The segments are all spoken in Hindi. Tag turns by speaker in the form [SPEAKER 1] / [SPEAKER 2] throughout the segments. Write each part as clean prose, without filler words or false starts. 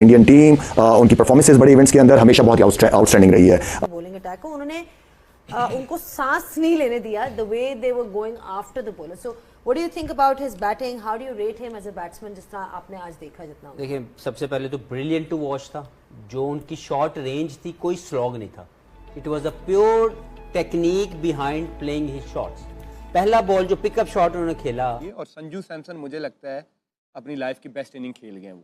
[SPEAKER 1] इंडियन टीम उनकी परफॉर्मेंसेस बड़े इवेंट्स के अंदर हमेशा बहुत ही आउटस्टैंडिंग रही है।
[SPEAKER 2] बॉलिंग अटैक को उन्होंने उनको सांस नहीं लेने दिया, the way they were going after the bowler. So what do you think about his batting, how do you rate him as a batsman, जिस तरह आपने आज देखा जितना?
[SPEAKER 3] देखिए, सबसे पहले तो ब्रिलियंट टू वॉच था। जो उनकी शॉट रेंज थी, कोई स्लॉग नहीं था। It was a pure technique behind playing his shots. पहला बॉल जो पिकअप शॉट उन्होंने खेला,
[SPEAKER 4] और संजू सैमसन मुझे लगता है अपनी लाइफ की बेस्ट इनिंग खेल गए वो,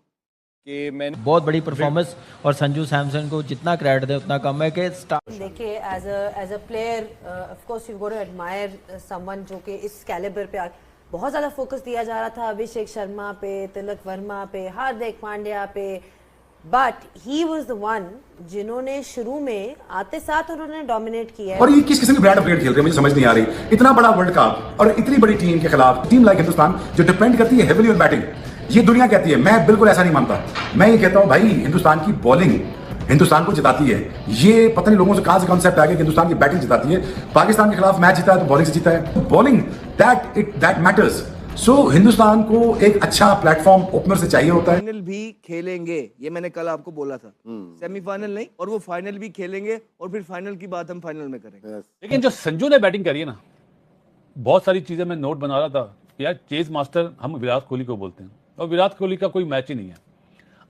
[SPEAKER 4] कि मैंने
[SPEAKER 5] बहुत बड़ी परफॉर्मेंस। और संजू सैमसन को जितना क्रेडिट दे उतना कम है कि
[SPEAKER 2] देखिए as a player of course you go to admire someone जो कि इस कैलिबर पे बहुत ज़्यादा फोकस दिया जा रहा था, अभिषेक शर्मा पे, तिलक वर्मा पे, हार्दिक पांड्या पे, but he was the one जिन्होंने शुरू में आते साथ उन्होंने डोमिनेट किया।
[SPEAKER 6] और ये किस किस्म की ब्रांड अपग्रेड खेल रहे हैं मुझे समझ नहीं आ रही। इतना बड़ा वर्ल्ड कप और इतनी बड़ी टीम के खिलाफ, टीम लाइक हिंदुस्तान जो डिपेंड करती है हेवीली ऑन बैटिंग, ये दुनिया कहती है, मैं बिल्कुल ऐसा नहीं मानता। मैं ये कहता हूं भाई हिंदुस्तान की बॉलिंग हिंदुस्तान को जिताती है। ये पता नहीं लोगों से कहां से कॉन्सेप्ट आ गया कि हिंदुस्तान की बैटिंग जिताती है। पाकिस्तान के खिलाफ मैच जीता है तो बॉलिंग से जीता है। Bowling that matters. So Hindustan को एक अच्छा प्लेटफॉर्म ओपनर से चाहिए होता है।
[SPEAKER 7] फाइनल भी खेलेंगे, ये मैंने कल आपको बोला था। सेमीफाइनल नहीं, और वो फाइनल भी खेलेंगे, और फिर फाइनल की बात हम फाइनल में करेंगे।
[SPEAKER 8] लेकिन जो संजू ने बैटिंग करी है ना, बहुत सारी चीजें मैं नोट बना रहा था। यार चेज मास्टर हम विराट कोहली को बोलते हैं, और विराट कोहली का कोई मैच ही नहीं है।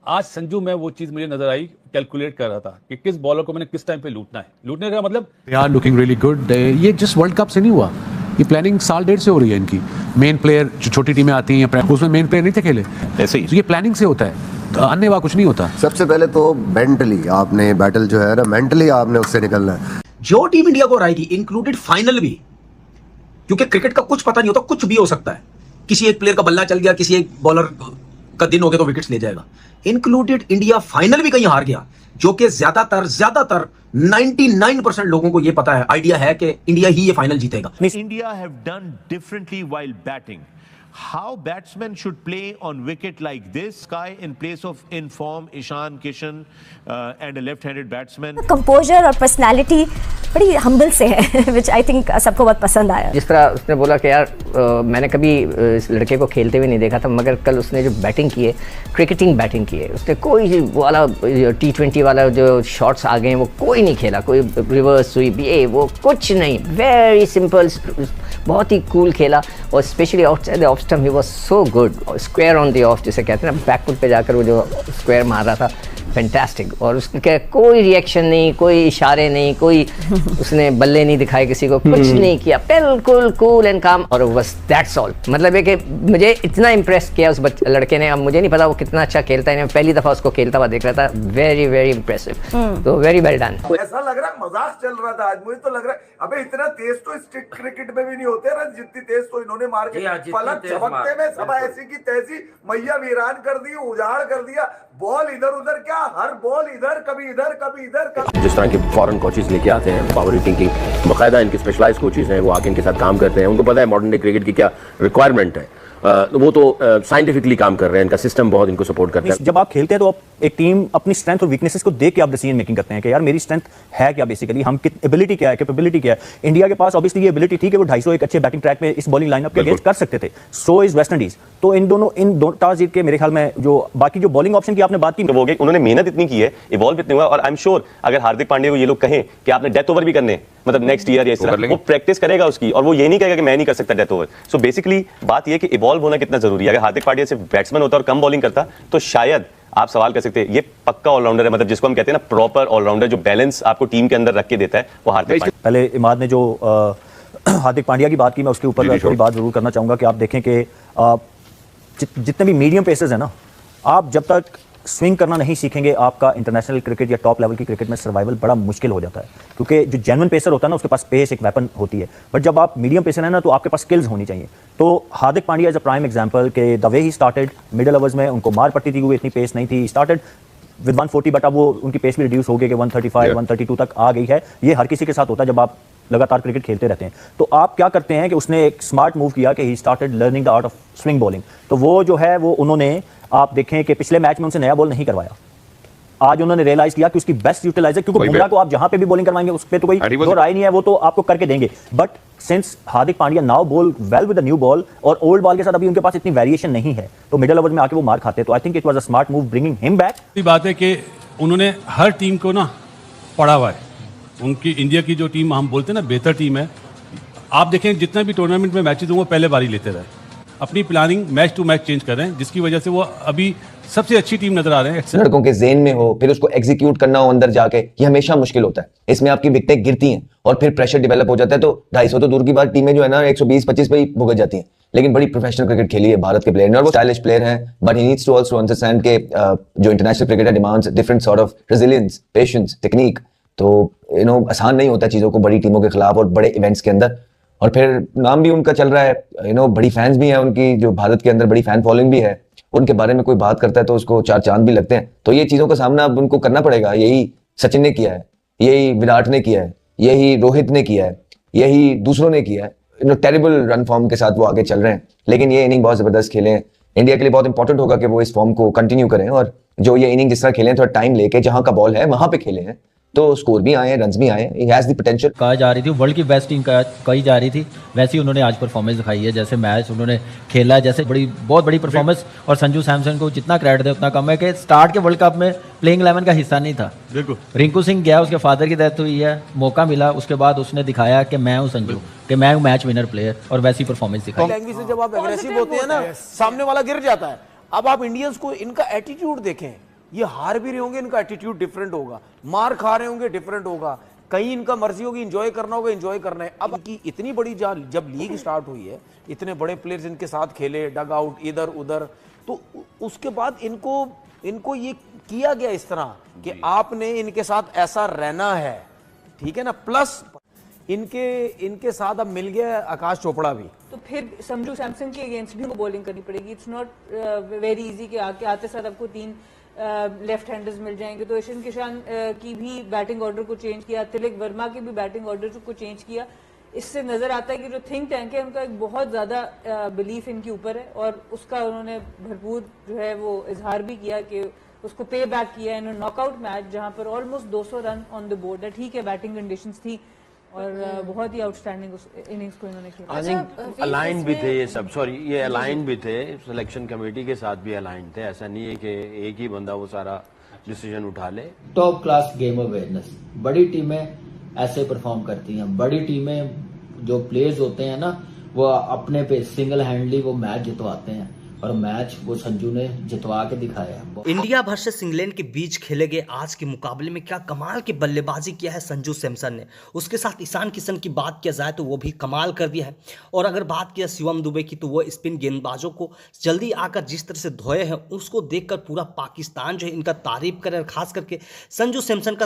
[SPEAKER 8] आज संजू में वो चीज मुझे नजर आई, कैलकुलेट कर रहा था कि किस बॉलर को मैंने किस टाइम पे लूटना है। लूटने का मतलब
[SPEAKER 9] they are looking really good. ये जस्ट वर्ल्ड कप से नहीं हुआ, ये प्लानिंग साल डेढ़ से हो रही है इनकी। मेन प्लेयर जो छोटी टीमें आती हैं उसमें मेन प्लेयर नहीं थे खेले, ऐसे ही ये प्लानिंग से होता है, तो अन्य कुछ नहीं होता।
[SPEAKER 10] सबसे पहले तो मेंटली आपने बैटल जो है ना, मेंटली आपने उससे निकलना है।
[SPEAKER 11] जो टीम इंडिया को आएगी, इंक्लूडेड फाइनल भी, क्योंकि क्रिकेट का कुछ पता नहीं होता, कुछ भी हो सकता है। किसी एक प्लेयर का बल्ला चल गया, किसी एक बॉलर का दिन हो गया तो विकेट्स ले जाएगा। इंक्लूडेड इंडिया फाइनल भी कहीं हार गया, जो कि ज्यादातर 99% लोगों को यह पता है, आइडिया है कि इंडिया ही ये फाइनल जीतेगा।
[SPEAKER 12] India have done differently while batting. How batsmen should play on wicket like this? Sky in place of in-form Ishan Kishan and a left-handed batsman.
[SPEAKER 13] Composure और personality बड़ी humble से है, which I think सबको बहुत पसंद आया।
[SPEAKER 14] जिस तरह उसने बोला कि यार मैंने कभी इस लड़के को खेलते हुए नहीं देखा था, मगर कल उसने जो बैटिंग की है, क्रिकेटिंग बैटिंग की है, उसने कोई वाला T20 वाला जो शॉट्स आ गए हैं वो कोई नहीं खेला, कोई रिवर्स स्वीप ये वो कुछ नहीं, वेरी सिंपल, बहुत ही कूल खेला। और specially outside the off stump he was so good, square on the of जिसे कहते हैं ना, बैकफुट पे जाकर वो जो स्क्वायर मार रहा था, फैंटास्टिक। और उसके कोई रिएक्शन नहीं, कोई इशारे नहीं, कोई उसने बल्ले नहीं दिखाए किसी को, कुछ नहीं किया, बिल्कुल कूल एंड काम, और बस दैट्स ऑल। मतलब है कि मुझे इतना इम्प्रेस किया उस लड़के ने। अब मुझे नहीं पता वो कितना अच्छा खेलता है, मैं पहली दफा उसको खेलता हुआ देख रहा था, वेरी वेरी इंप्रेसिव। तो वेरी वेल डन।
[SPEAKER 15] ऐसा लग रहा है मजाक चल रहा था आज, मुझे तो लग रहा है अबे इतना तेज तो स्ट्रिक्ट क्रिकेट में भी नहीं होते रन, जितनी तेज तो इन्होंने मार के पलक झपकते में सब ऐसी की तैसी मैया वीरान कर दी, उजाड़ कर दिया। बॉल इधर उधर क्या, हर बॉल इधर, कभी इधर कभी इधर।
[SPEAKER 16] जिस तरह के फॉरेन कोचेस लेके आते हैं, पावर हिटिंग की बाकायदा इनके स्पेशलाइज्ड कोचेस हैं, वो आके इनके साथ काम करते हैं, उनको पता है मॉडर्न डे क्रिकेट की क्या रिक्वायरमेंट है। वो तो साइंटिफिकली काम कर रहे हैं, इनका सिस्टम बहुत इनको सपोर्ट करता है।
[SPEAKER 17] जब आप खेलते हैं तो आप एक टीम अपनी स्ट्रेंथ और वीकनेसेस को देख के आप डिसीजन मेकिंग करते हैं कि यार मेरी स्ट्रेंथ है क्या, बेसिकली हम एबिलिटी क्या है, कैपेबिलिटी क्या है। इंडिया के पास ऑब्वियसली ये एबिलिटी थी कि वो 250 एक अच्छे बैटिंग ट्रैक पे इस बॉलिंग लाइनअप के अगेंस्ट कर सकते थे। So is West Indies. तो इन दोनों टॉस जीत के मेरे ख्याल में जो बाकी जो बॉलिंग ऑप्शन की आपने बात की,
[SPEAKER 18] वो उन्होंने मेहनत इतनी की है, इवॉल्व इतने हुआ। और आई एम श्योर अगर हार्दिक पांड्या को ये लोग कहें कि आपने डेथ ओवर भी करने, मतलब नेक्स्ट ईयर या इस तरह, वो प्रैक्टिस करेगा उसकी, और वो ये नहीं कहेगा कि मैं नहीं कर सकता डेथ ओवर। सो बेसिकली बात ये कि इवॉल्व होना कितना जरूरी है। अगर हार्दिक पांड्या सिर्फ बैट्समैन होता और कम बॉलिंग करता तो शायद आप सवाल कर सकते हैं, ये पक्का ऑलराउंडर है, मतलब जिसको हम कहते हैं ना प्रॉपर ऑलराउंडर, जो बैलेंस आपको टीम के अंदर रख के देता है, वो हार्दिक पांड्या।
[SPEAKER 17] पहले इमाद ने जो हार्दिक पांड्या की बात की, मैं उसके ऊपर थोड़ी बात जरूर करना चाहूंगा कि आप देखें कि जितने भी मीडियम पेसर्स हैं ना, आप जब तक स्विंग करना नहीं सीखेंगे, आपका इंटरनेशनल क्रिकेट या टॉप लेवल की क्रिकेट में सर्वाइवल बड़ा मुश्किल हो जाता है। क्योंकि जो जेन्युइन पेसर होता है ना, उसके पास पेस एक वेपन होती है, बट जब आप मीडियम पेसर है ना, तो आपके पास स्किल्स होनी चाहिए। तो Hardik Pandya as a prime example के the way he started, middle overs में उनको मार पड़ती थी, वो इतनी पेस नहीं थी, स्टार्टेड विद 140, बट अब वो उनकी पेस भी रिड्यूस हो गई कि 135 132 तक आ गई है। ये हर किसी के साथ होता है जब आप लगातार क्रिकेट खेलते रहते हैं। तो आप क्या करते हैं कि उसने एक स्मार्ट मूव किया कि he started learning the art of swing bowling. तो वो जो है वो उन्होंने, आप देखें कि पिछले मैच में उनसे नया बॉल नहीं करवाया, आज उन्होंने रियलाइज किया कि उसकी बेस्ट यूटिलाइजर, क्योंकि बुमराह को आप जहां पे भी बॉलिंग करवाएंगे उस पे तो कोई दो राय नहीं है, वो तो आपको करके देंगे। But since Hardik Pandya now ball well with the new ball और ओल्ड बॉल के साथ अभी उनके पास इतनी वेरिएशन नहीं है, तो मिडिल ओवर में आके वो मार खाते, तो I think it was a smart move bringing him back.
[SPEAKER 8] बात है कि उन्होंने हर टीम को ना पढ़ा हुआ है। उनकी इंडिया की जो टीम हम बोलते हैं ना बेहतर टीम है, आप देखें जितने भी टूर्नामेंट में मैचेस होंगे पहले बारी लेते रहे, अपनी planning match to match change कर रहे हैं, जिसकी वजह से वो अभी सबसे अच्छी टीम नजर आ रहे हैं।
[SPEAKER 19] लड़कों के जेन में हो, फिर उसको एग्जीक्यूट करना हो अंदर जाके, ये हमेशा मुश्किल होता है। इसमें आपकी विकेटें गिरती हैं और फिर प्रेशर डेवलप हो जाता है, तो 250 तो दूर की बात, टीमें जो है ना 120-25 पे ही भुगत जाती हैं। लेकिन बड़ी प्रोफेशनल क्रिकेट खेली है भारत के प्लेयर ने और वो स्टाइलिश प्लेयर हैं, but he needs to also understand के जो international cricket demands different sort of resilience, patience, technique. तो आसान नहीं होता चीजों को बड़ी टीमों के खिलाफ और बड़े इवेंट्स के अंदर। और फिर नाम भी उनका चल रहा है, बड़ी फैंस भी हैं उनकी, जो भारत के अंदर बड़ी फैन फॉलोइंग भी है, उनके बारे में कोई बात करता है तो उसको 4 चांद भी लगते हैं। तो ये चीजों का सामना अब उनको करना पड़ेगा। यही सचिन ने किया है, यही विराट ने किया है, यही रोहित ने किया है, यही दूसरों ने किया है। टेरिबल रन फॉर्म के साथ वो आगे चल रहे हैं, लेकिन ये इनिंग बहुत जबरदस्त खेले हैं। इंडिया के लिए बहुत इंपॉर्टेंट होगा कि वो इस फॉर्म को कंटिन्यू करें, और जो ये इनिंग जिस तरह खेले हैं, थोड़ा टाइम लेके जहां का बॉल है वहां पे खेले हैं, तो स्कोर भी आए हैं, रन्स भी आए हैं। He has the potential.
[SPEAKER 5] कहा जा रही थी वर्ल्ड की बेस्ट टीम कही जा रही थी, वैसे ही उन्होंने आज परफॉर्मेंस दिखाई है। जैसे मैच उन्होंने खेला, जैसे बहुत बड़ी परफॉर्मेंस। और संजू सैमसन को जितना क्रेडिट दे उतना कम है कि स्टार्ट के वर्ल्ड कप में प्लेइंग 11 का हिस्सा नहीं था।
[SPEAKER 8] बिल्कुल।
[SPEAKER 5] रिंकू सिंह गया, उसके फादर की डेथ हुई है, मौका मिला, उसके बाद उसने दिखाया कि मैं हूँ संजू, कि मैं हूँ मैच विनर प्लेयर, और वैसी परफॉर्मेंस दिखाई।
[SPEAKER 20] लैंग्वेज से जब आप एग्रेसिव होते हैं ना, सामने वाला गिर जाता है। अब आप इंडियंस को इनका एटीट्यूड देखें, ये हार भी रहे होंगे, इनका एटीट्यूड डिफरेंट होगा, मार खा रहे होंगे, डिफरेंट होगा, कहीं इनका मर्जी होगी एंजॉय करना होगा, एंजॉय करना है। अब की इतनी बड़ी जब लीग स्टार्ट हुई है, इतने बड़े प्लेयर्स इनके साथ खेले, डग आउट इधर उधर, तो उसके बाद इनको ये किया गया इस तरह कि आपने इनके साथ ऐसा रहना है, ठीक है ना। प्लस इनके साथ अब मिल गया आकाश चोपड़ा भी,
[SPEAKER 21] तो फिर संजू सैमसन के अगेंस्ट भी उनको बॉलिंग करनी पड़ेगी। इट्स नॉट वेरी इजी कि आते साथ आपको 3 लेफ्ट हैंडर्स मिल जाएंगे। तो ईशान किशन की भी बैटिंग ऑर्डर को चेंज किया, तिलक वर्मा की भी बैटिंग ऑर्डर को चेंज किया। इससे नजर आता है कि जो थिंक टैंक है उनका एक बहुत ज्यादा बिलीफ इनके ऊपर है, और उसका उन्होंने भरपूर जो है वो इजहार भी किया कि उसको पे बैक किया। इन्होंने नॉकआउट मैच जहां पर almost 200 run on the board है, ठीक है बैटिंग कंडीशंस थी, और बहुत ही आउटस्टैंडिंग इनिंग्स को इन्होंने खेला।
[SPEAKER 22] आई थिंक अलाइन भी थे ये सब, सॉरी ये अलाइन भी थे, सिलेक्शन कमेटी के साथ भी अलाइन थे। ऐसा नहीं है कि एक ही बंदा वो सारा डिसीजन उठा ले।
[SPEAKER 5] टॉप क्लास गेम अवेयरनेस, बड़ी टीमें ऐसे परफॉर्म करती हैं। बड़ी टीमें जो प्लेयर्स होते हैं ना, वो अपने पे सिंगल हैंडली वो मैच जितवाते हैं, और मैच वो संजू ने जितवा के दिखाया।
[SPEAKER 23] इंडिया वर्सेस इंग्लैंड के बीच खेले गए आज के मुकाबले में क्या कमाल की बल्लेबाजी किया है संजू सैमसन ने। उसके साथ ईशान किशन की बात किया जाए तो वो भी कमाल कर दिया है। और अगर बात किया शिवम दुबे की, तो वो स्पिन गेंदबाजों को जल्दी आकर जिस तरह से धोए हैं, उसको देखकर पूरा पाकिस्तान जो है इनका तारीफ करे, और खास करके संजू सैमसन का